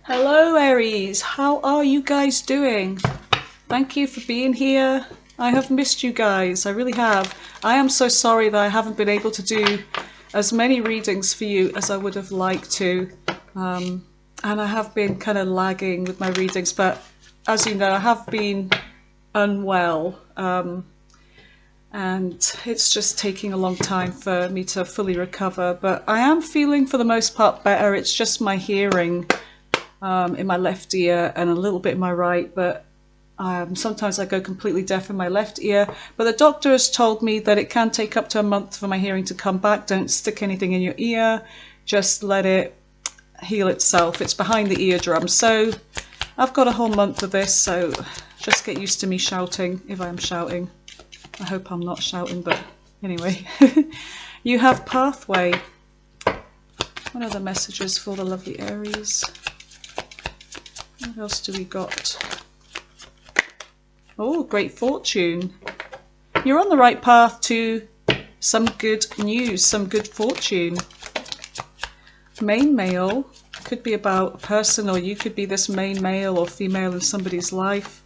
Hello Aries, how are you guys doing? Thank you for being here. I have missed you guys, I really have. I am so sorry that I haven't been able to do as many readings for you as I would have liked to. And I have been kind of lagging with my readings, but as you know, I have been unwell. And it's just taking a long time for me to fully recover, but I am feeling for the most part better. It's just my hearing in my left ear and a little bit in my right, but sometimes I go completely deaf in my left ear. But the doctor has told me that it can take up to a month for my hearing to come back. Don't stick anything in your ear, just let it heal itself. It's behind the eardrum, so I've got a whole month of this, so just get used to me shouting if I am shouting. I hope I'm not shouting, but anyway. You have pathway. What are the messages for the lovely Aries? What else do we got? Oh, great fortune. You're on the right path to some good news, some good fortune. Main male could be about a person, or you could be this main male or female in somebody's life.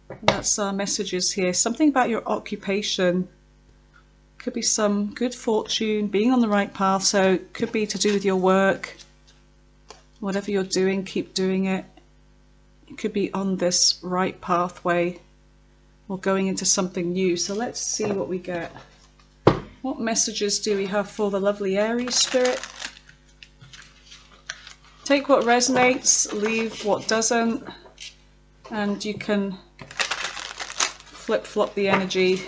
And that's our messages here. Something about your occupation. Could be some good fortune, being on the right path, so it could be to do with your work. Whatever you're doing, keep doing it. You could be on this right pathway or going into something new. So let's see what we get. What messages do we have for the lovely Aries spirit? Take what resonates, leave what doesn't, and you can flip-flop the energy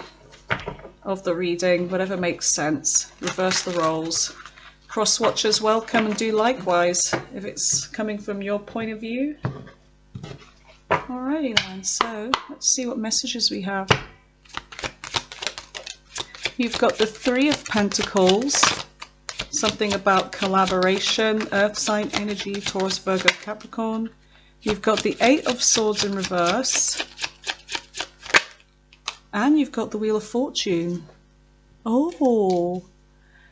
of the reading, whatever makes sense. Reverse the roles. Cross watchers, welcome, and do likewise if it's coming from your point of view. Alrighty then, so let's see what messages we have. You've got the Three of Pentacles, something about collaboration, Earth sign energy, Taurus, Virgo, Capricorn. You've got the Eight of Swords in reverse, and you've got the Wheel of Fortune. Oh,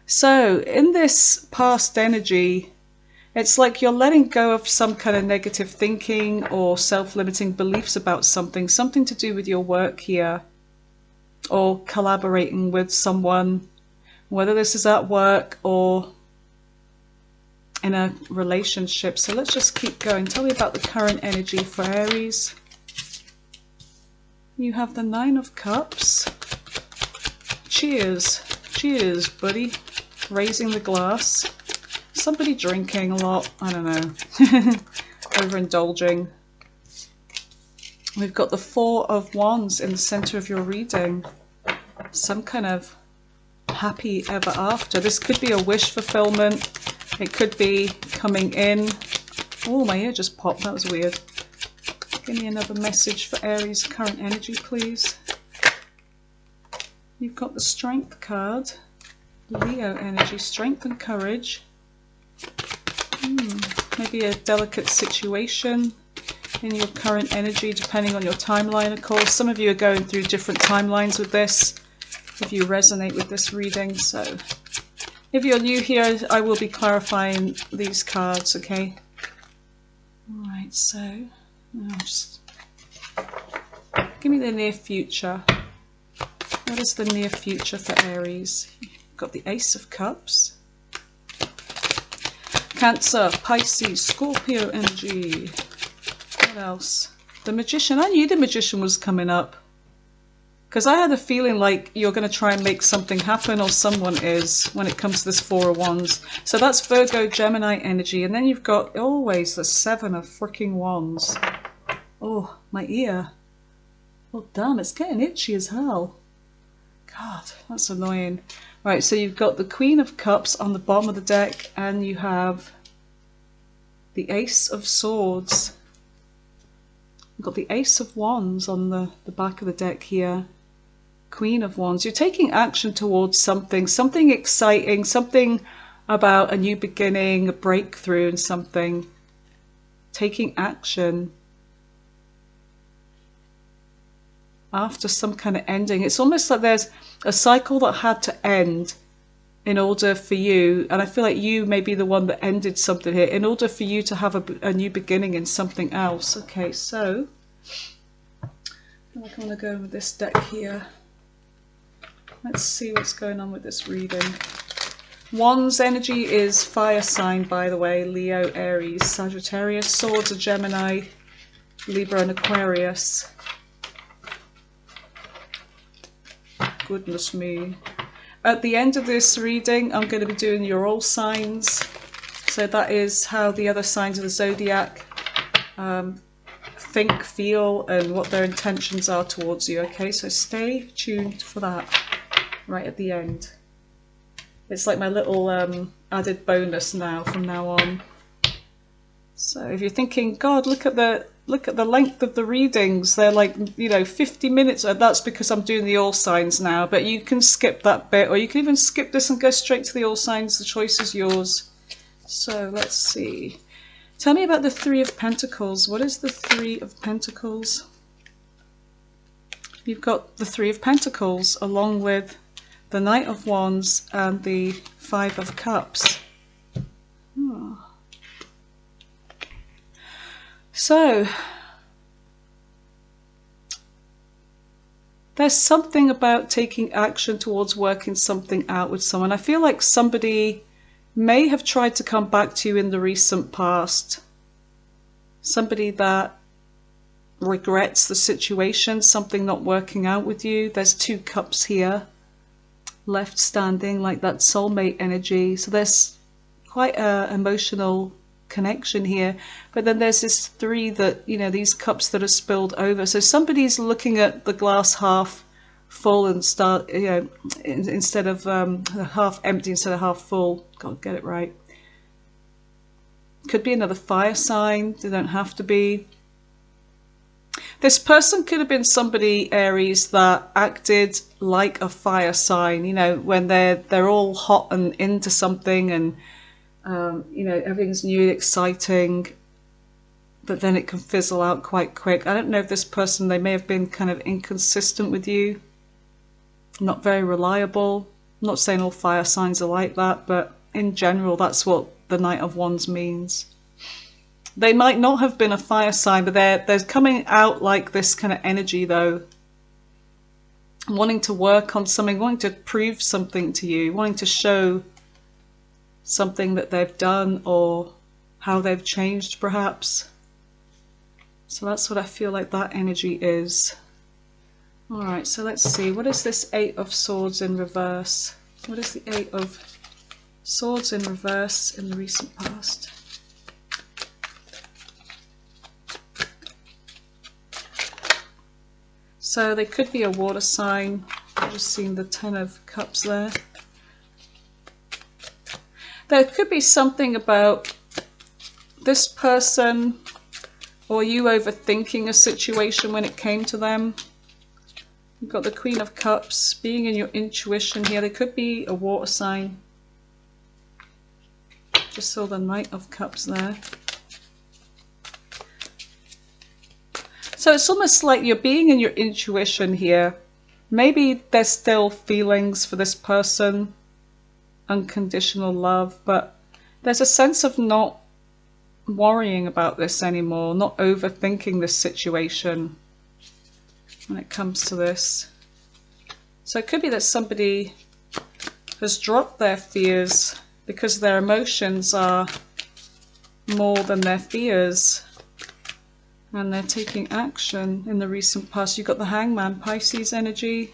so in this past energy, it's like you're letting go of some kind of negative thinking or self-limiting beliefs about something, something to do with your work here, or collaborating with someone, whether this is at work or in a relationship. So let's just keep going. Tell me about the current energy for Aries. You have the Nine of Cups. Cheers. Cheers, buddy. Raising the glass. Somebody drinking a lot. I don't know. Overindulging. We've got the Four of Wands in the center of your reading. Some kind of happy ever after. This could be a wish fulfillment. It could be coming in. Oh, my ear just popped. That was weird. Give me another message for Aries' current energy, please. You've got the Strength card. Leo energy, strength and courage. Maybe a delicate situation in your current energy, depending on your timeline, of course. Some of you are going through different timelines with this, if you resonate with this reading. So if you're new here, I will be clarifying these cards, okay? Alright, so just give me the near future. What is the near future for Aries? You've got the Ace of Cups. Cancer, Pisces, Scorpio energy. What else? The Magician. I knew the Magician was coming up, because I had a feeling like you're going to try and make something happen, or someone is, when it comes to this Four of Wands. So that's Virgo, Gemini energy. And then you've got always the Seven of freaking Wands. Oh, my ear. Oh, damn, it's getting itchy as hell. God, that's annoying. Right, so you've got the Queen of Cups on the bottom of the deck, and you have the Ace of Swords. You've got the Ace of Wands on the back of the deck here. Queen of Wands. You're taking action towards something, something exciting, something about a new beginning, a breakthrough in something. Taking action after some kind of ending. It's almost like there's a cycle that had to end, in order for you, and I feel like you may be the one that ended something here, in order for you to have a new beginning in something else. Okay, so I feel like I want to go with this deck here. Let's see what's going on with this reading. Wands energy is fire sign, by the way. Leo, Aries, Sagittarius. Swords are Gemini, Libra and Aquarius. Goodness me. At the end of this reading, I'm going to be doing your all signs. So that is how the other signs of the zodiac think, feel, and what their intentions are towards you. Okay, so stay tuned for that right at the end. It's like my little added bonus now from now on. So if you're thinking, God, look at the length of the readings, they're like, you know, 50 minutes. That's because I'm doing the all signs now, but you can skip that bit, or you can even skip this and go straight to the all signs. The choice is yours. So let's see. Tell me about the Three of Pentacles. What is the Three of Pentacles? You've got the Three of Pentacles along with the Knight of Wands and the Five of Cups. Oh. So, there's something about taking action towards working something out with someone. I feel like somebody may have tried to come back to you in the recent past. Somebody that regrets the situation, something not working out with you. There's two cups here left standing, like that soulmate energy. So there's quite an emotional connection here, but then there's this three that, you know, these cups that are spilled over. So somebody's looking at the glass half full and start, you know, instead of half empty instead of half full. God, get it right. Could be another fire sign. They don't have to be. This person could have been somebody, Aries, that acted like a fire sign, you know, when they're all hot and into something, and you know, everything's new, exciting, but then it can fizzle out quite quick. I don't know if this person, they may have been kind of inconsistent with you, not very reliable. I'm not saying all fire signs are like that, but in general, that's what the Knight of Wands means. They might not have been a fire sign, but they're coming out like this kind of energy, though, wanting to work on something, wanting to prove something to you, wanting to show something that they've done or how they've changed, perhaps. So that's what I feel like that energy is. All right, so let's see. What is this Eight of Swords in reverse? What is the Eight of Swords in reverse in the recent past? So they could be a water sign. I've just seen the Ten of Cups there. There could be something about this person or you overthinking a situation when it came to them. You've got the Queen of Cups, being in your intuition here. They could be a water sign. Just saw the Knight of Cups there. So it's almost like you're being in your intuition here. Maybe there's still feelings for this person, unconditional love, but there's a sense of not worrying about this anymore, not overthinking this situation when it comes to this. So it could be that somebody has dropped their fears because their emotions are more than their fears, and they're taking action in the recent past. You've got the Hangman, Pisces energy.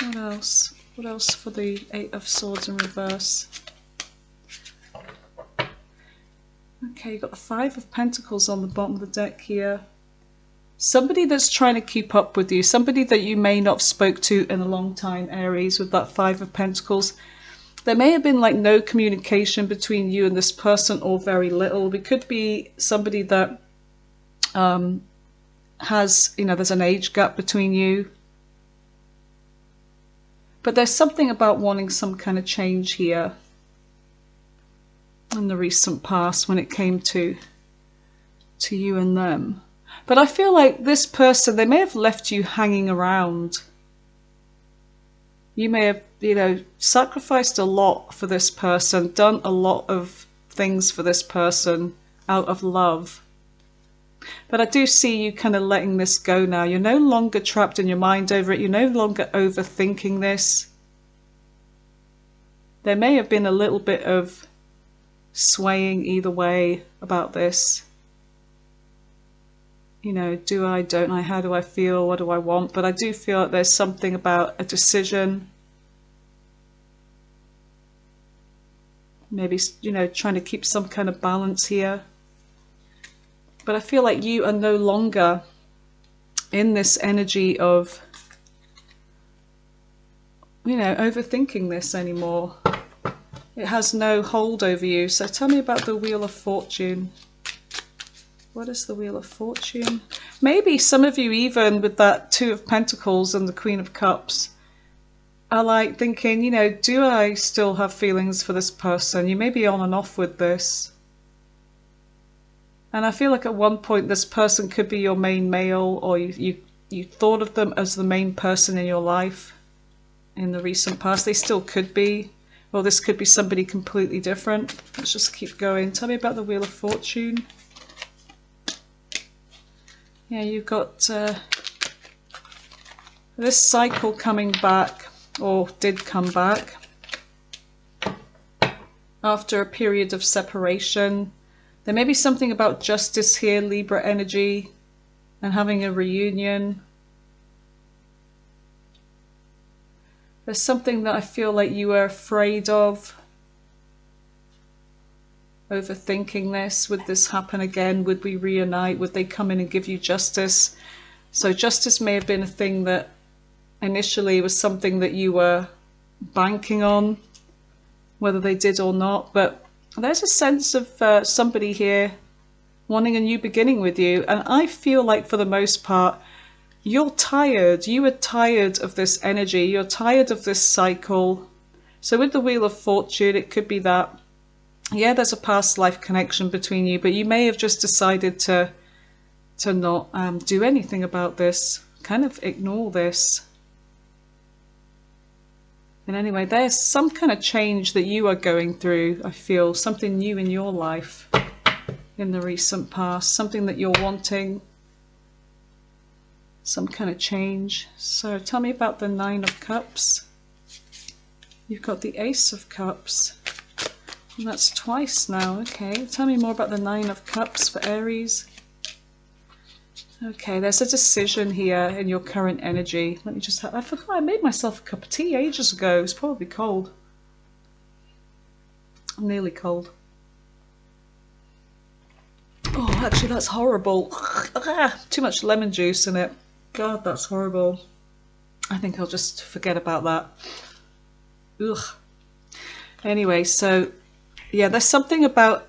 What else? What else for the Eight of Swords in reverse? Okay, you've got the Five of Pentacles on the bottom of the deck here. Somebody that's trying to keep up with you, somebody that you may not have spoke to in a long time, Aries, with that Five of Pentacles. There may have been like no communication between you and this person, or very little. It could be somebody that has, you know, there's an age gap between you. But there's something about wanting some kind of change here in the recent past when it came to you and them. But I feel like this person, they may have left you hanging around. You may have, you know, sacrificed a lot for this person, done a lot of things for this person out of love. But I do see you kind of letting this go now. You're no longer trapped in your mind over it. You're no longer overthinking this. There may have been a little bit of swaying either way about this. You know, do I, don't I, how do I feel, what do I want? But I do feel like there's something about a decision. Maybe, you know, trying to keep some kind of balance here. But I feel like you are no longer in this energy of, you know, overthinking this anymore. It has no hold over you. So tell me about the Wheel of Fortune. What is the Wheel of Fortune? Maybe some of you, even with that Two of Pentacles and the Queen of Cups, are like thinking, you know, do I still have feelings for this person? You may be on and off with this. And I feel like at one point this person could be your main male, or you thought of them as the main person in your life in the recent past. They still could be. Or this could be somebody completely different. Let's just keep going. Tell me about the Wheel of Fortune. Yeah, you've got this cycle coming back, or did come back, after a period of separation. There may be something about justice here, Libra energy, and having a reunion. There's something that I feel like you were afraid of. Overthinking this. Would this happen again? Would we reunite? Would they come in and give you justice? So justice may have been a thing that initially was something that you were banking on, whether they did or not. But there's a sense of somebody here wanting a new beginning with you. And I feel like for the most part, you're tired. You are tired of this energy. You're tired of this cycle. So with the Wheel of Fortune, it could be that, yeah, there's a past life connection between you, but you may have just decided to not do anything about this, kind of ignore this. And anyway, there's some kind of change that you are going through, I feel, something new in your life in the recent past, something that you're wanting, some kind of change. So tell me about the Nine of Cups. You've got the Ace of Cups. And that's twice now. Okay, tell me more about the Nine of Cups for Aries. Okay, there's a decision here in your current energy. Let me just have, I forgot I made myself a cup of tea ages ago. It's probably cold. Nearly cold. Oh, actually that's horrible. Too much lemon juice in it. God, that's horrible. I think I'll just forget about that. Ugh. Anyway, so yeah, there's something about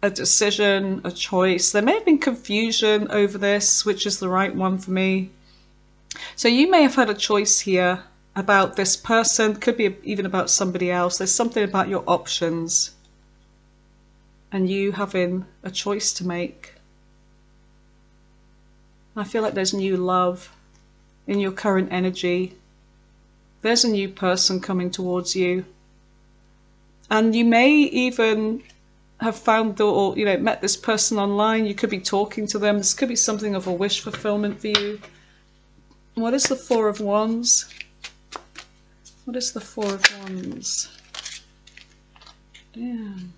a decision, a choice. There may have been confusion over this, which is the right one for me. So you may have had a choice here about this person, could be even about somebody else. There's something about your options and you having a choice to make. I feel like there's new love in your current energy. There's a new person coming towards you. And you may even have found or met this person online. You could be talking to them. This could be something of a wish fulfillment for you. What is the Four of Wands? What is the Four of Wands? Damn.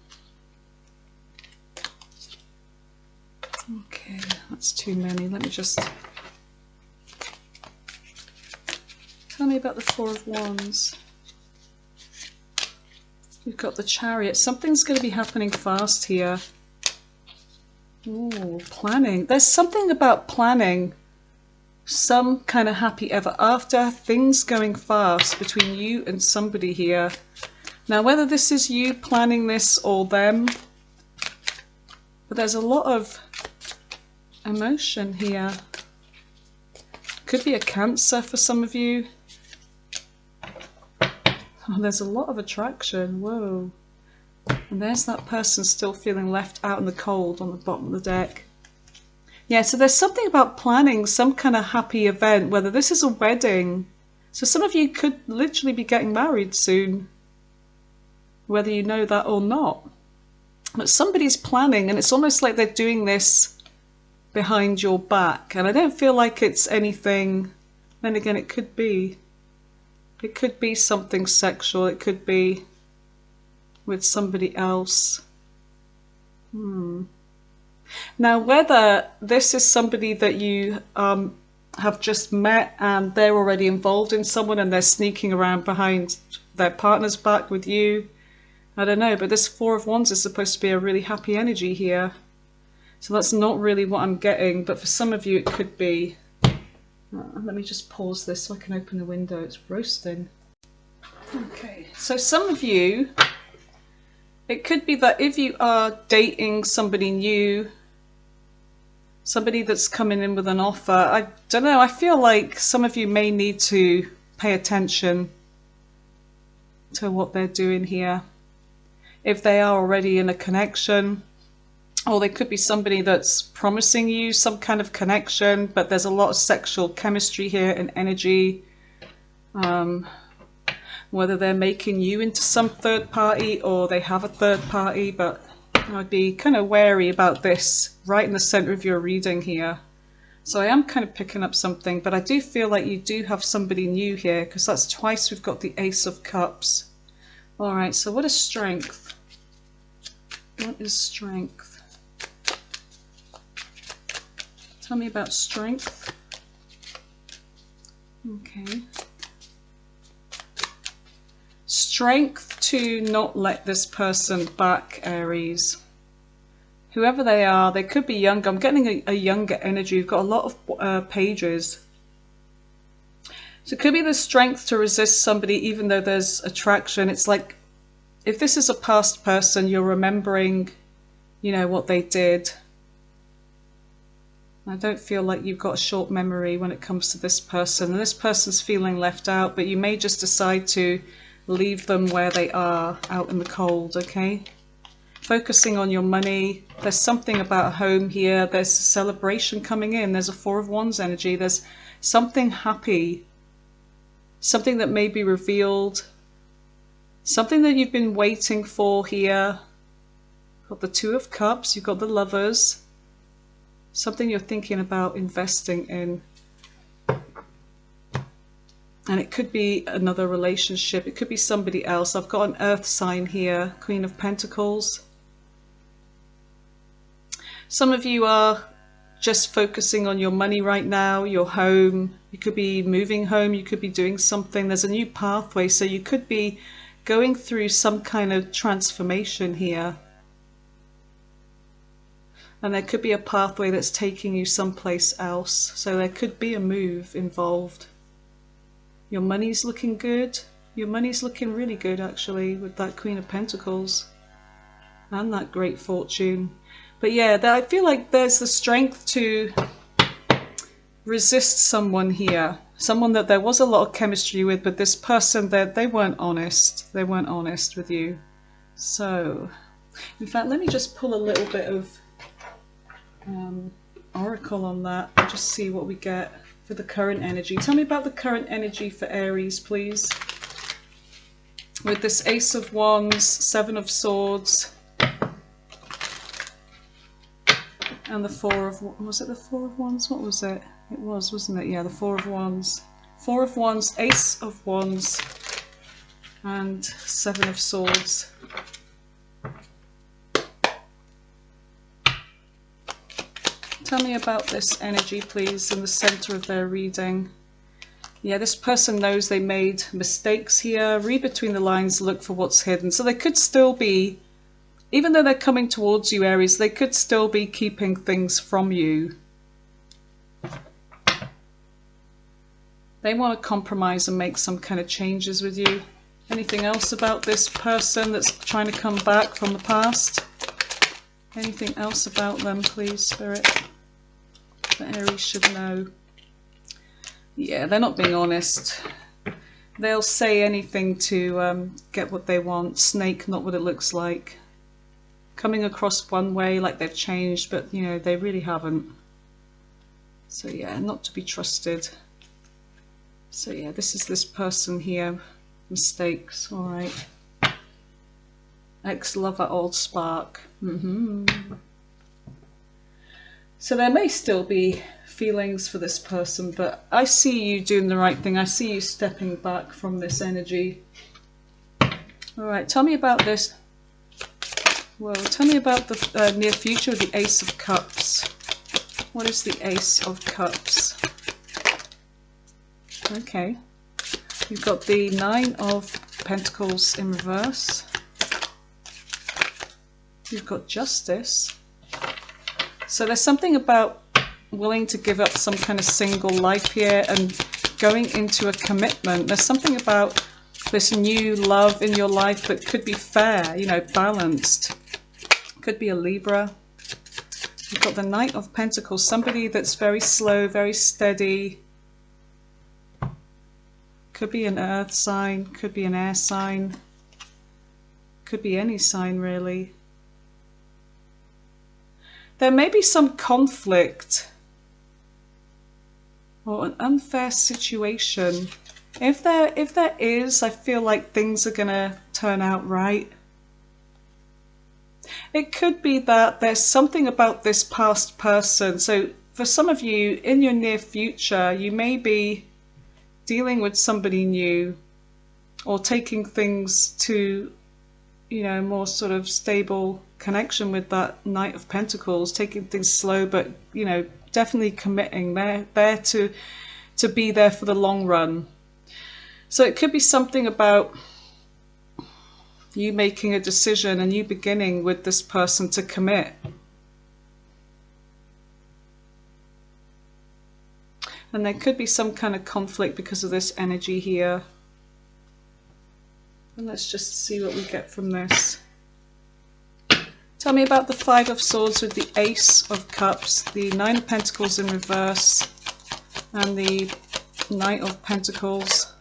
Okay, that's too many. Let me just... Tell me about the Four of Wands. You've got the Chariot. Something's going to be happening fast here. Ooh, planning. There's something about planning. Some kind of happy ever after. Things going fast between you and somebody here. Now, whether this is you planning this or them, but there's a lot of emotion here. Could be a Cancer for some of you. Oh, there's a lot of attraction. Whoa. And there's that person still feeling left out in the cold on the bottom of the deck. Yeah, so there's something about planning some kind of happy event, whether this is a wedding So some of you could literally be getting married soon, whether you know that or not. But somebody's planning, and it's almost like they're doing this behind your back. And I don't feel like it's anything, then again, it could be. It could be something sexual. It could be with somebody else. Now, whether this is somebody that you have just met and they're already involved in someone and they're sneaking around behind their partner's back with you, I don't know, but this Four of Wands is supposed to be a really happy energy here. So that's not really what I'm getting, but for some of you it could be. Let me just pause this so I can open the window. It's roasting. Okay, so some of you, it could be that if you are dating somebody new, somebody that's coming in with an offer, I don't know, I feel like some of you may need to pay attention to what they're doing here. If they are already in a connection, or they could be somebody that's promising you some kind of connection, but there's a lot of sexual chemistry here and energy. Whether they're making you into some third party or they have a third party, but I'd be kind of wary about this right in the center of your reading here. So I am kind of picking up something, but I do feel like you do have somebody new here, because that's twice we've got the Ace of Cups. All right, so what is strength? What is strength? Tell me about strength. Okay. Strength to not let this person back, Aries. Whoever they are, they could be younger. I'm getting a younger energy. You've got a lot of pages. So it could be the strength to resist somebody even though there's attraction. It's like, if this is a past person, you're remembering, you know, what they did. I don't feel like you've got a short memory when it comes to this person. And this person's feeling left out, but you may just decide to leave them where they are, out in the cold, okay? Focusing on your money. There's something about a home here. There's a celebration coming in. There's a Four of Wands energy. There's something happy. Something that may be revealed. Something that you've been waiting for here. Got the Two of Cups. You've got the Lovers. Something you're thinking about investing in. And it could be another relationship. It could be somebody else. I've got an earth sign here, Queen of Pentacles. Some of you are just focusing on your money right now, your home. You could be moving home. You could be doing something. There's a new pathway. So you could be going through some kind of transformation here. And there could be a pathway that's taking you someplace else. So there could be a move involved. Your money's looking good. Your money's looking really good, actually, with that Queen of Pentacles. And that great fortune. But yeah, I feel like there's the strength to resist someone here. Someone that there was a lot of chemistry with, but this person, they weren't honest. They weren't honest with you. So, in fact, let me just pull a little bit of oracle on that and just see what we get for the current energy. Tell me about the current energy for Aries, please. With this Ace of Wands, Seven of Swords, and the Four of... Was it the Four of Wands? What was it? It was, wasn't it? Yeah, the Four of Wands. Four of Wands, Ace of Wands, and Seven of Swords. Tell me about this energy, please, in the center of their reading. Yeah, this person knows they made mistakes here. Read between the lines, look for what's hidden. So they could still be, even though they're coming towards you, Aries, they could still be keeping things from you. They want to compromise and make some kind of changes with you. Anything else about this person that's trying to come back from the past? Anything else about them, please, Spirit? That Aries should know. Yeah, they're not being honest. They'll say anything to get what they want. Snake, not what it looks like. Coming across one way like they've changed, but you know, they really haven't. So yeah, not to be trusted. So yeah, this is this person here. Mistakes, all right. Ex-lover, old spark. So there may still be feelings for this person, but I see you doing the right thing. I see you stepping back from this energy. All right, tell me about this. Well, tell me about the near future with the Ace of Cups. What is the Ace of Cups? Okay. You've got the Nine of Pentacles in reverse. You've got Justice. So there's something about willing to give up some kind of single life here and going into a commitment. There's something about this new love in your life that could be fair, you know, balanced. Could be a Libra. You've got the Knight of Pentacles, somebody that's very slow, very steady. Could be an earth sign, could be an air sign, could be any sign really. There may be some conflict or an unfair situation. If there is, I feel like things are gonna turn out right. It could be that there's something about this past person. So for some of you in your near future, you may be dealing with somebody new or taking things to, you know, more sort of stable connection with that Knight of Pentacles, taking things slow, but, you know, definitely committing. They're there to be there for the long run. So it could be something about you making a decision and you beginning with this person to commit. And there could be some kind of conflict because of this energy here. And let's just see what we get from this. Tell me about the Five of Swords with the Ace of Cups, the Nine of Pentacles in reverse, and the Knight of Pentacles.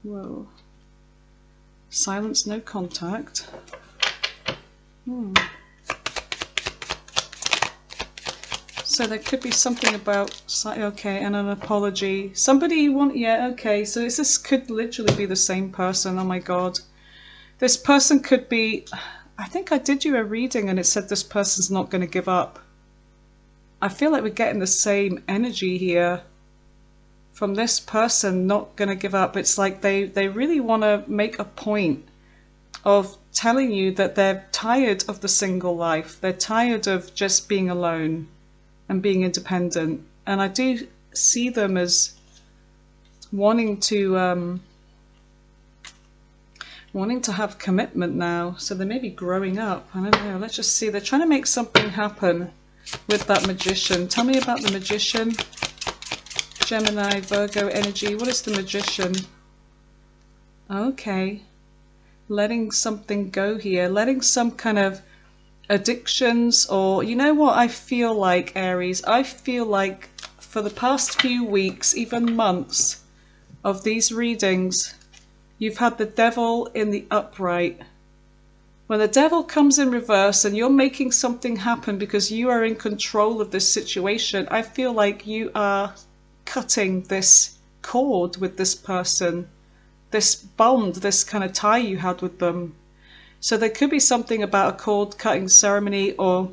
Whoa. Silence, no contact. So there could be something about, okay, and an apology. Somebody yeah, okay, so this could literally be the same person. Oh my God. This person could be, I think I did you a reading and it said this person's not going to give up. I feel like we're getting the same energy here from this person not going to give up. It's like they really want to make a point of telling you that they're tired of the single life. They're tired of just being alone and being independent. And I do see them as wanting to have commitment now. So they may be growing up. I don't know. Let's just see. They're trying to make something happen with that Magician. Tell me about the Magician. Gemini, Virgo energy. What is the Magician? Okay. Letting something go here. Letting some kind of addictions, or you know what I feel like, Aries? I feel like for the past few weeks, even months of these readings, you've had the Devil in the upright. When the Devil comes in reverse and you're making something happen because you are in control of this situation, I feel like you are cutting this cord with this person, this bond, this kind of tie you had with them. So there could be something about a cord cutting ceremony, or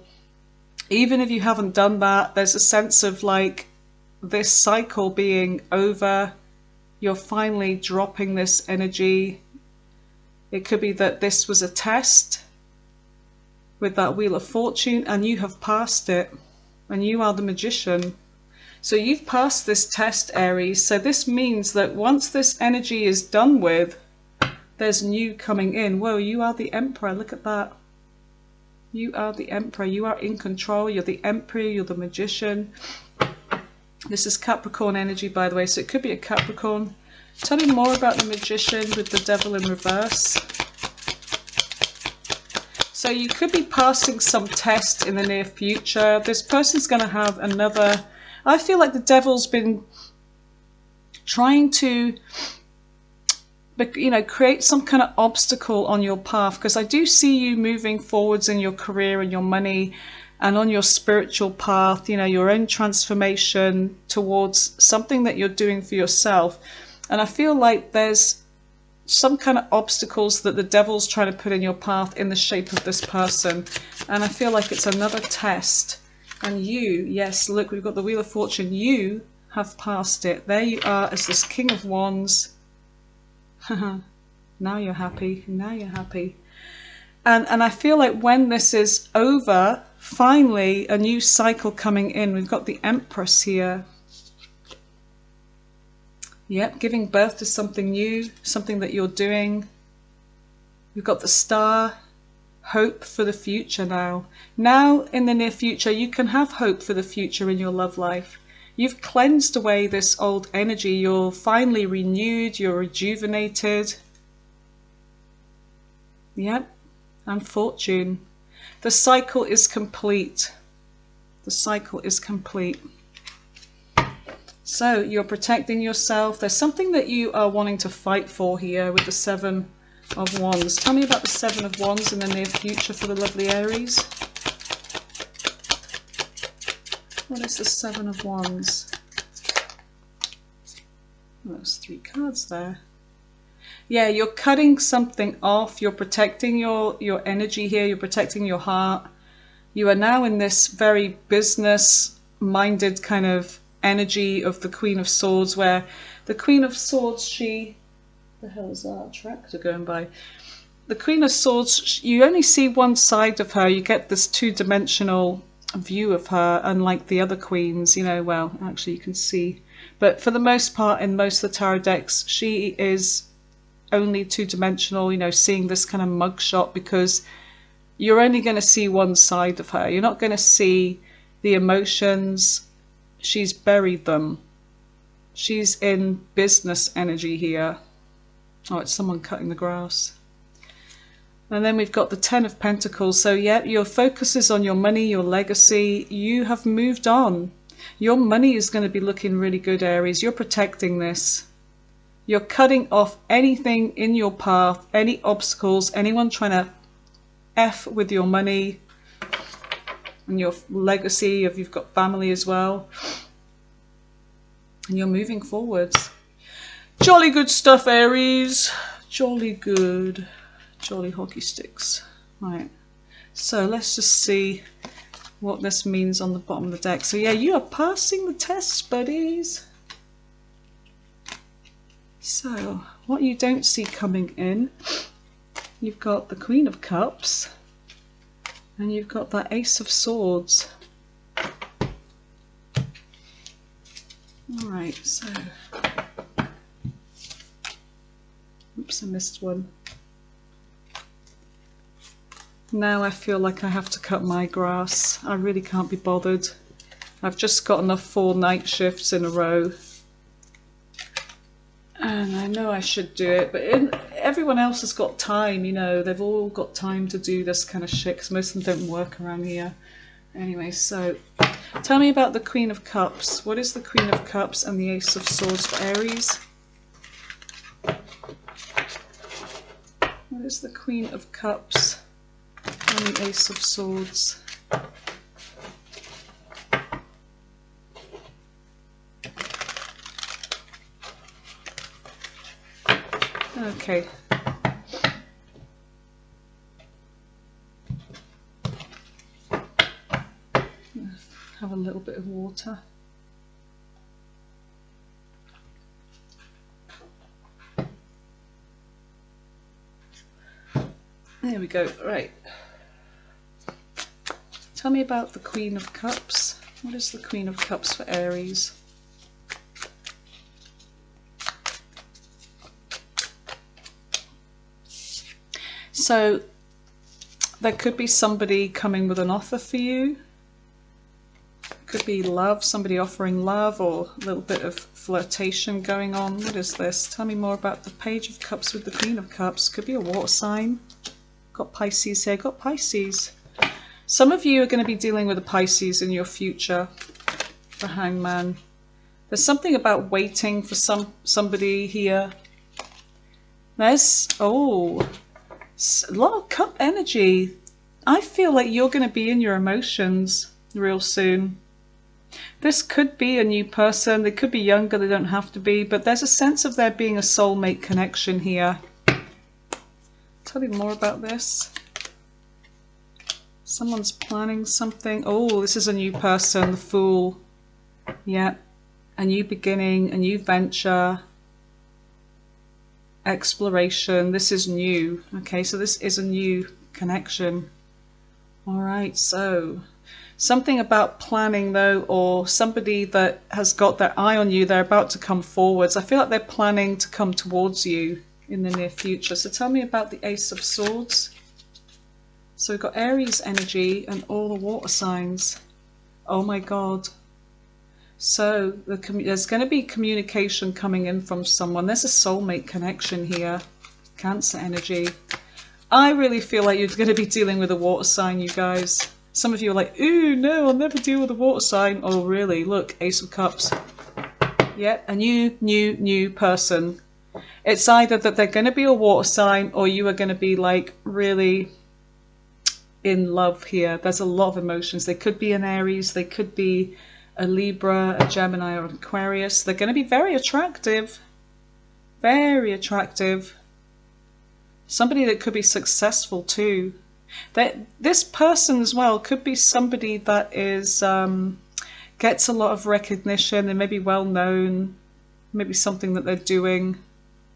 even if you haven't done that, there's a sense of like this cycle being over. You're finally dropping this energy. It could be that this was a test with that Wheel of Fortune and you have passed it, and you are the Magician. So you've passed this test, Aries. So this means that once this energy is done with, there's new coming in. Whoa, you are the Emperor. Look at that. You are the Emperor. You are in control. You're the Emperor. You're the Magician. This is Capricorn energy, by the way, so it could be a Capricorn. Tell me more about the Magician with the Devil in reverse. So you could be passing some test in the near future. This person's going to have another... I feel like the Devil's been trying to, you know, create some kind of obstacle on your path, because I do see you moving forwards in your career and your money, and on your spiritual path, you know, your own transformation towards something that you're doing for yourself. And I feel like there's some kind of obstacles that the devil's trying to put in your path in the shape of this person. And I feel like it's another test. And you, yes, look, we've got the Wheel of Fortune. You have passed it. There you are as this King of Wands. Now you're happy. Now you're happy. And I feel like when this is over, finally a new cycle coming in. We've got the Empress here. Yep, giving birth to something new, something that you're doing. We've got the Star, hope for the future now. Now, in the near future, you can have hope for the future in your love life. You've cleansed away this old energy. You're finally renewed, you're rejuvenated. Yep, and Fortune. The cycle is complete. The cycle is complete. So you're protecting yourself. There's something that you are wanting to fight for here with the Seven of Wands. Tell me about the Seven of Wands in the near future for the lovely Aries. What is the Seven of Wands? Oh, there's 3 cards there. Yeah, you're cutting something off. You're protecting your energy here. You're protecting your heart. You are now in this very business-minded kind of energy of the Queen of Swords, where the Queen of Swords, the hell is that? A tractor going by. The Queen of Swords, you only see one side of her. You get this 2-dimensional view of her, unlike the other queens, you know. Well, actually you can see, but for the most part in most of the tarot decks, she is only 2-dimensional, you know, seeing this kind of mugshot, because you're only going to see one side of her. You're not going to see the emotions. She's buried them. She's in business energy here. Oh, it's someone cutting the grass. And then we've got the 10 of Pentacles. So yeah, your focus is on your money, your legacy. You have moved on. Your money is going to be looking really good, Aries. You're protecting this. You're cutting off anything in your path, any obstacles, anyone trying to F with your money and your legacy, if you've got family as well. And you're moving forwards. Jolly good stuff, Aries. Jolly good. Jolly hockey sticks. Right. So let's just see what this means on the bottom of the deck. So yeah, you are passing the test, buddies. So what you don't see coming in, you've got the Queen of Cups and you've got that Ace of Swords. Alright, so oops, I missed one. Now I feel like I have to cut my grass. I really can't be bothered. I've just got enough 4 night shifts in a row. And I know I should do it, but everyone else has got time, you know. They've all got time to do this kind of shit, because most of them don't work around here. Anyway, so tell me about the Queen of Cups. What is the Queen of Cups and the Ace of Swords for Aries? What is the Queen of Cups and the Ace of Swords? Okay. Have a little bit of water. There we go. Right. Tell me about the Queen of Cups. What is the Queen of Cups for Aries? So there could be somebody coming with an offer for you. Could be love, somebody offering love, or a little bit of flirtation going on. What is this? Tell me more about the Page of Cups with the Queen of Cups. Could be a water sign. Got Pisces here. Got Pisces. Some of you are going to be dealing with a Pisces in your future. The Hangman. There's something about waiting for somebody here. There's, oh, a lot of cup energy. I feel like you're going to be in your emotions real soon. This could be a new person. They could be younger. They don't have to be. But there's a sense of there being a soulmate connection here. Tell me more about this. Someone's planning something. Oh, this is a new person. The Fool. Yeah. A new beginning. A new venture. Exploration. This is new. Okay, so this is a new connection. All right, so something about planning though, or somebody that has got their eye on you, they're about to come forwards. I feel like they're planning to come towards you in the near future. So tell me about the Ace of Swords. So we've got Aries energy and all the water signs. Oh my God. So there's going to be communication coming in from someone. There's a soulmate connection here. Cancer energy. I really feel like you're going to be dealing with a water sign, you guys. Some of you are like, ooh, no, I'll never deal with a water sign. Oh, really? Look, Ace of Cups. Yep, a new person. It's either that they're going to be a water sign or you are going to be like really in love here. There's a lot of emotions. They could be an Aries. They could be a Libra, a Gemini, or an Aquarius. They're going to be very attractive. Very attractive. Somebody that could be successful too. This person as well could be somebody that is gets a lot of recognition. They may be well known. Maybe something that they're doing.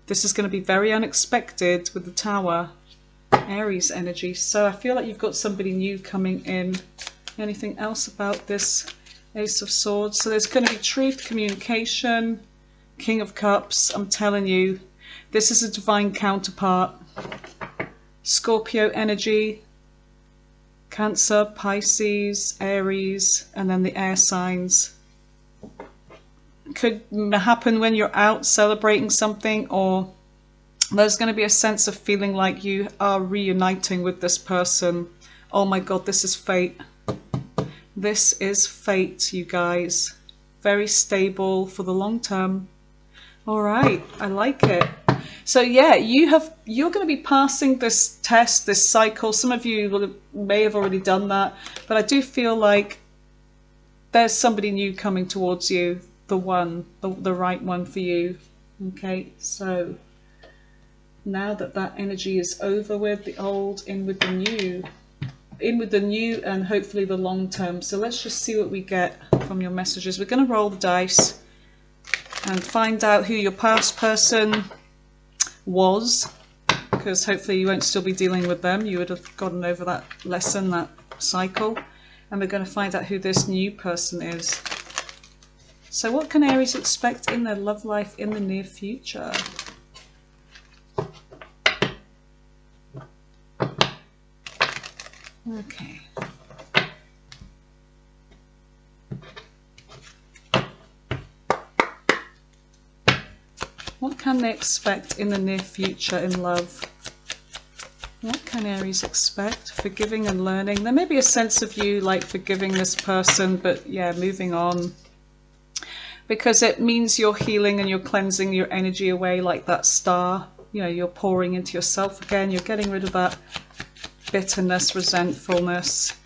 This is going to be very unexpected with the Tower. Aries energy. So I feel like you've got somebody new coming in. Anything else about this Ace of Swords? So there's going to be truth, communication, King of Cups. I'm telling you, this is a divine counterpart. Scorpio energy, Cancer, Pisces, Aries, and then the air signs. Could happen when you're out celebrating something, or there's going to be a sense of feeling like you are reuniting with this person. Oh my God, this is fate. This is fate, you guys. Very stable for the long term. All right, I like it. So yeah, you're going to be passing this test, this cycle. Some of you may have already done that, but I do feel like there's somebody new coming towards you, the right one for you. Okay, so now that energy is over with, the old, in with the new. In with the new and hopefully the long term. So let's just see what we get from your messages. We're going to roll the dice and find out who your past person was, because hopefully you won't still be dealing with them. You would have gotten over that lesson, that cycle. And we're going to find out who this new person is. So what can Aries expect in their love life in the near future? Okay. What can they expect in the near future in love? What can Aries expect? Forgiving and learning. There may be a sense of you like forgiving this person, but yeah, moving on. Because it means you're healing and you're cleansing your energy away like that star. You know, you're pouring into yourself again. You're getting rid of that bitterness, resentfulness.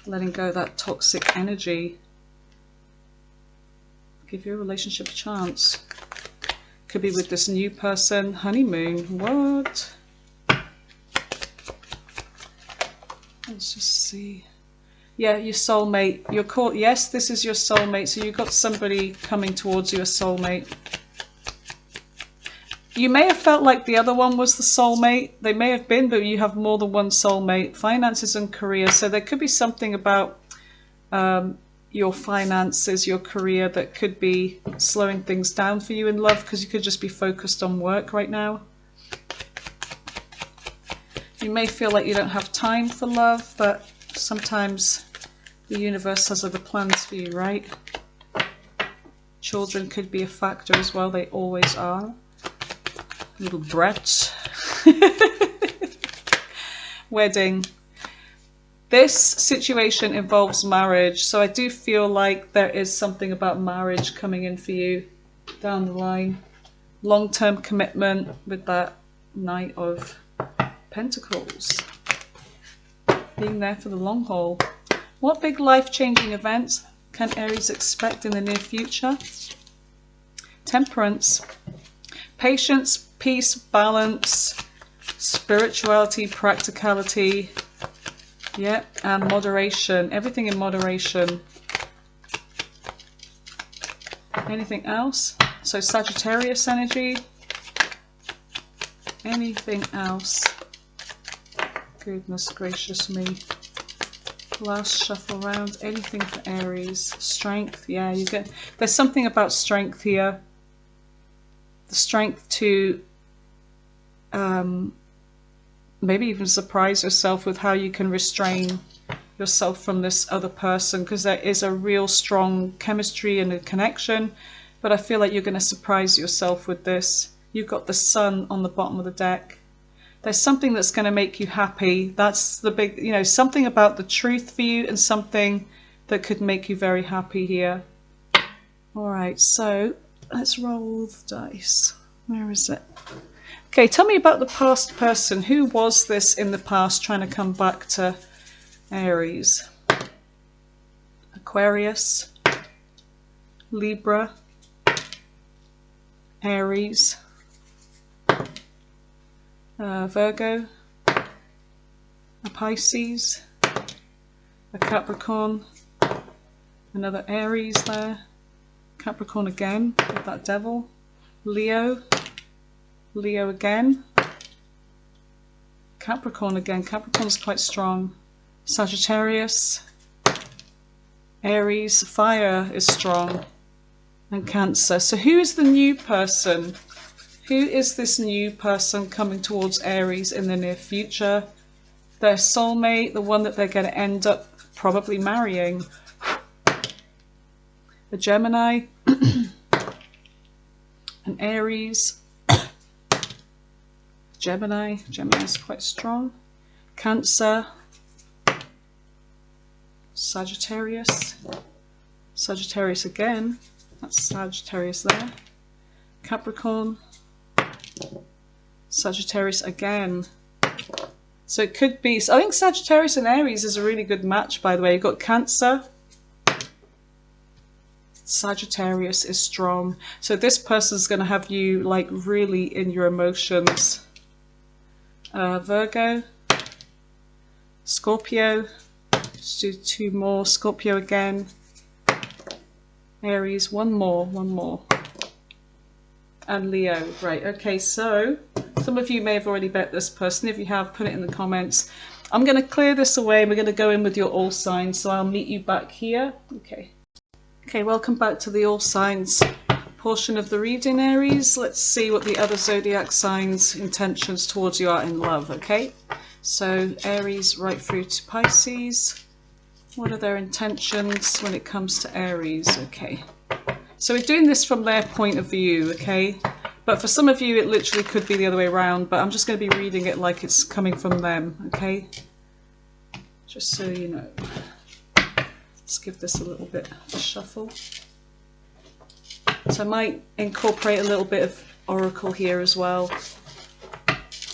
Letting go of that toxic energy. Give your relationship a chance. Could be with this new person. Honeymoon. What? Let's just see. Yeah, your soulmate. You're caught. Yes, this is your soulmate. So you've got somebody coming towards you, a soulmate. You may have felt like the other one was the soulmate. They may have been, but you have more than one soulmate. Finances and career. So there could be something about your finances, your career, that could be slowing things down for you in love, because you could just be focused on work right now. You may feel like you don't have time for love, but sometimes the universe has other plans for you, right? Children could be a factor as well. They always are. Little brats. Wedding. This situation involves marriage, so I do feel like there is something about marriage coming in for you down the line. Long-term commitment with that Knight of Pentacles. being there for the long haul. What big life-changing events can Aries expect in the near future? Temperance. Patience, peace, balance, spirituality, practicality. Yeah, and moderation. Everything in moderation. Anything else? So Sagittarius energy. Anything else? Goodness gracious me. Last shuffle round. Anything for Aries? Strength. Yeah, you get. There's something about strength here. The strength to maybe even surprise yourself with how you can restrain yourself from this other person, because there is a real strong chemistry and a connection, but I feel like you're going to surprise yourself with this. You've got the Sun on the bottom of the deck. There's something that's going to make you happy. That's the big, you know, something about the truth for you and something that could make you very happy here. All right, so let's roll the dice. Where is it? Okay, tell me about the past person. Who was this in the past trying to come back to Aries? Aquarius, Libra, Aries, Virgo, a Pisces, a Capricorn, another Aries there, Capricorn again with that devil, Leo, Leo again, Capricorn again. Capricorn's quite strong. Sagittarius, Aries, fire is strong, and Cancer. So who is the new person? Who is this new person coming towards Aries in the near future? Their soulmate, the one that they're going to end up probably marrying. A Gemini, an Aries, Gemini. Gemini's quite strong. Cancer, Sagittarius, Sagittarius again. That's Sagittarius there. Capricorn, Sagittarius again. So it could be, I think Sagittarius and Aries is a really good match, by the way. You've got Cancer, Sagittarius is strong. So this person's going to have you like really in your emotions. Virgo, Scorpio, let's do two more. Scorpio again, Aries, one more. And Leo. Right, okay, so some of you may have already bet this person. If you have, put it in the comments. I'm going to clear this away. We're going to go in with your all signs, so I'll meet you back here. Okay, welcome back to the all signs portion of the reading, Aries. Let's see what the other zodiac signs' intentions towards you are in love, okay? So Aries right through to Pisces. What are their intentions when it comes to Aries? Okay. So we're doing this from their point of view, okay? But for some of you, it literally could be the other way around, but I'm just going to be reading it like it's coming from them, okay? Just so you know. Let's give this a little bit of a shuffle. So I might incorporate a little bit of oracle here as well,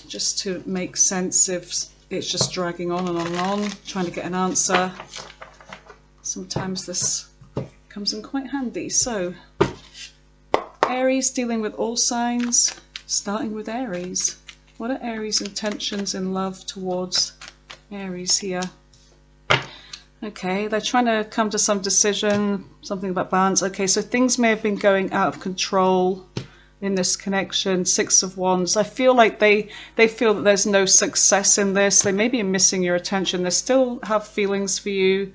just to make sense if it's just dragging on and on and on, trying to get an answer. Sometimes this comes in quite handy. So Aries dealing with all signs, starting with Aries. What are Aries' intentions in love towards Aries here? Okay, they're trying to come to some decision, something about balance. Okay, so things may have been going out of control in this connection. Six of Wands. I feel like they feel that there's no success in this. They may be missing your attention. They still have feelings for you.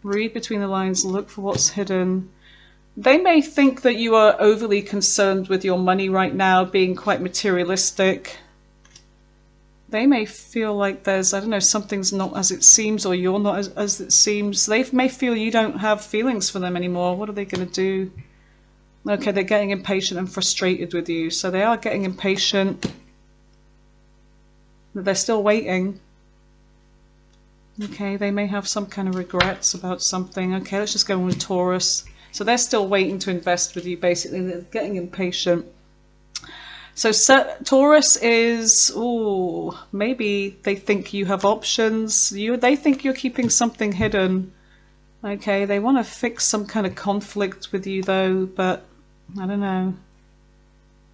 Read between the lines, look for what's hidden. They may think that you are overly concerned with your money right now, being quite materialistic. They may feel like there's, I don't know, something's not as it seems, or you're not as it seems. They may feel you don't have feelings for them anymore. What are they going to do? Okay, they're getting impatient and frustrated with you. So they are getting impatient. But they're still waiting. Okay, they may have some kind of regrets about something. Okay, let's just go on with Taurus. So they're still waiting to invest with you, basically. They're getting impatient. So Taurus is, oh, maybe they think you have options. They think you're keeping something hidden. Okay, they want to fix some kind of conflict with you though, but I don't know.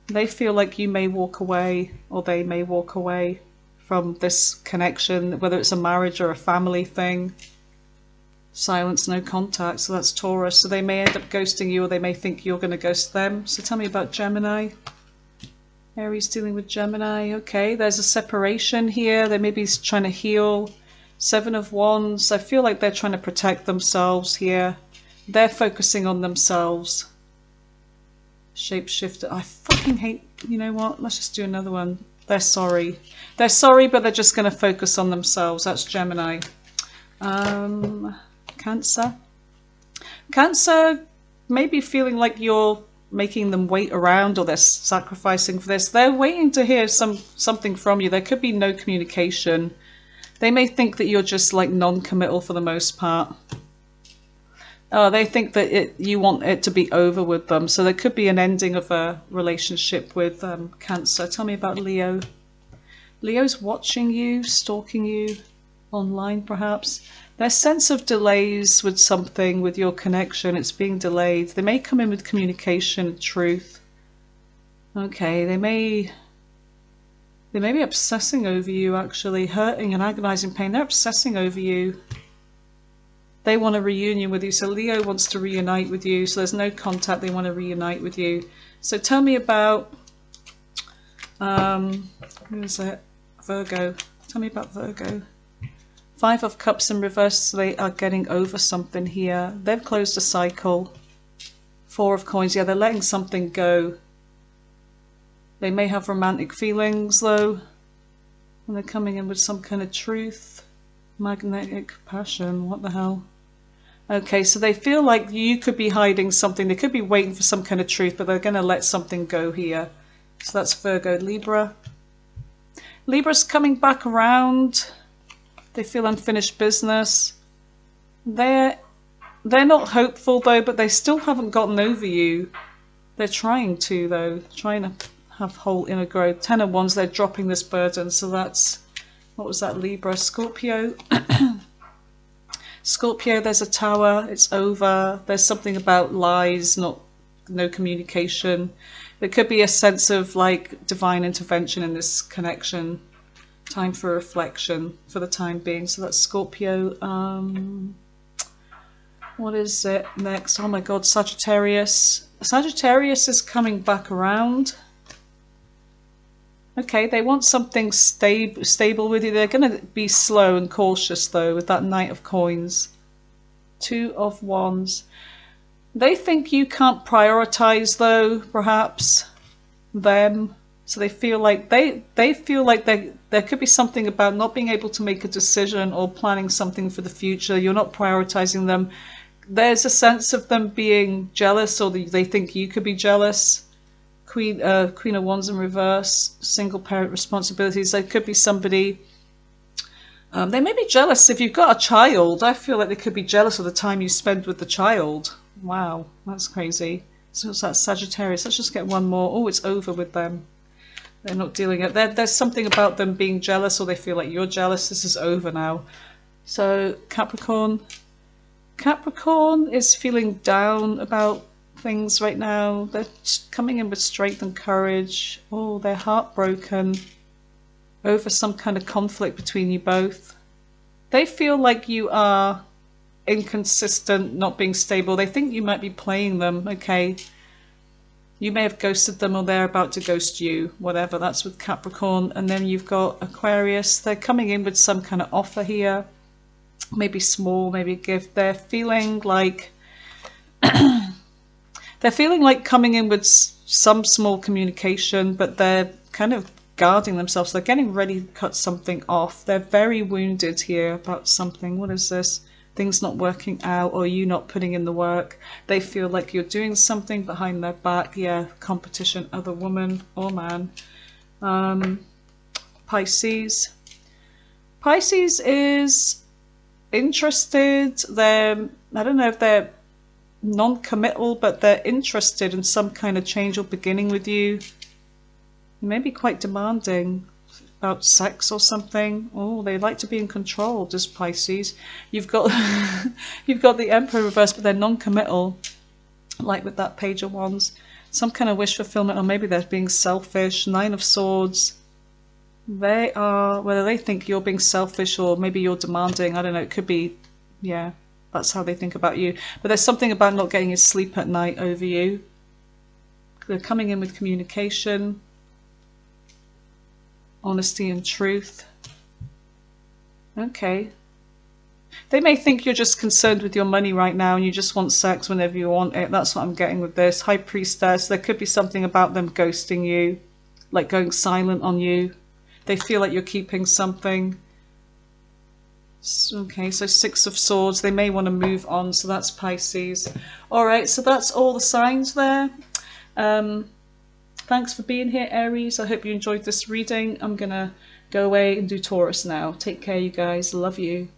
They feel like you may walk away, or they may walk away from this connection, whether it's a marriage or a family thing. Silence, no contact, so that's Taurus. So they may end up ghosting you, or they may think you're going to ghost them. So tell me about Gemini. Aries dealing with Gemini. Okay, there's a separation here. They may be trying to heal. Seven of Wands. I feel like they're trying to protect themselves here. They're focusing on themselves. Shapeshifter. I fucking hate... You know what? Let's just do another one. They're sorry. They're sorry, but they're just going to focus on themselves. That's Gemini. Cancer. Cancer may be feeling like you're making them wait around, or they're sacrificing for this. They're waiting to hear something from you. There could be no communication. They may think that you're just like non-committal for the most part. They think that you want it to be over with them. So there could be an ending of a relationship with Cancer. Tell me about Leo. Leo's watching you, stalking you, online perhaps. Their sense of delays with something, with your connection, it's being delayed. They may come in with communication, truth. Okay, they may be obsessing over you, actually, hurting and agonizing pain. They're obsessing over you. They want a reunion with you. So Leo wants to reunite with you. So there's no contact. They want to reunite with you. So tell me about, who is it? Virgo. Tell me about Virgo. Five of Cups in reverse. So they are getting over something here. They've closed a cycle. Four of Coins. Yeah, they're letting something go. They may have romantic feelings though. And they're coming in with some kind of truth. Magnetic passion. What the hell? Okay, so they feel like you could be hiding something. They could be waiting for some kind of truth, but they're going to let something go here. So that's Virgo. Libra. Libra's coming back around. They feel unfinished business. They're not hopeful though, but they still haven't gotten over you. They're trying to though. Trying to have whole inner growth. 10 of Wands, they're dropping this burden. So that's, what was that, Libra? Scorpio. Scorpio, there's a tower. It's over. There's something about lies, no communication. There could be a sense of like divine intervention in this connection. Time for reflection for the time being. So that's Scorpio. What is it next? Oh my god, Sagittarius. Sagittarius is coming back around. Okay, they want something stable with you. They're going to be slow and cautious though with that Knight of Coins. Two of Wands. They think you can't prioritize though, perhaps, them. So they feel like they feel like there could be something about not being able to make a decision or planning something for the future. You're not prioritizing them. There's a sense of them being jealous, or they think you could be jealous. Queen of Wands in reverse, single parent responsibilities. There could be somebody, they may be jealous if you've got a child. I feel like they could be jealous of the time you spend with the child. Wow, that's crazy. So that's Sagittarius. Let's just get one more. Oh, it's over with them. They're not dealing it. There's something about them being jealous, or they feel like you're jealous. This is over now. So Capricorn. Capricorn is feeling down about things right now. They're coming in with strength and courage. Oh, they're heartbroken over some kind of conflict between you both. They feel like you are inconsistent, not being stable. They think you might be playing them. Okay. You may have ghosted them, or they're about to ghost you, whatever. That's with Capricorn. And then you've got Aquarius. They're coming in with some kind of offer here. Maybe small, maybe a gift. They're feeling like coming in with some small communication, but they're kind of guarding themselves. They're getting ready to cut something off. They're very wounded here about something. What is this? Things not working out, or you not putting in the work. They feel like you're doing something behind their back. Yeah, competition, other woman or man. Pisces. Pisces is interested. I don't know if they're non-committal, but they're interested in some kind of change or beginning with you. You may be quite demanding about sex or something. Oh, they like to be in control, does Pisces. You've got you've got the Emperor reversed, but they're non-committal, like with that Page of Wands. Some kind of wish fulfillment, or maybe they're being selfish. Nine of Swords. They are, whether they think you're being selfish or maybe you're demanding, I don't know, it could be, yeah, that's how they think about you. But there's something about not getting your sleep at night over you. They're coming in with communication, honesty and truth. Okay. They may think you're just concerned with your money right now and you just want sex whenever you want it. That's what I'm getting with this. High Priestess, there could be something about them ghosting you, like going silent on you. They feel like you're keeping something. Okay, so Six of Swords, they may want to move on, so that's Pisces. Alright, so that's all the signs there. Thanks for being here, Aries. I hope you enjoyed this reading. I'm going to go away and do Taurus now. Take care, you guys. Love you.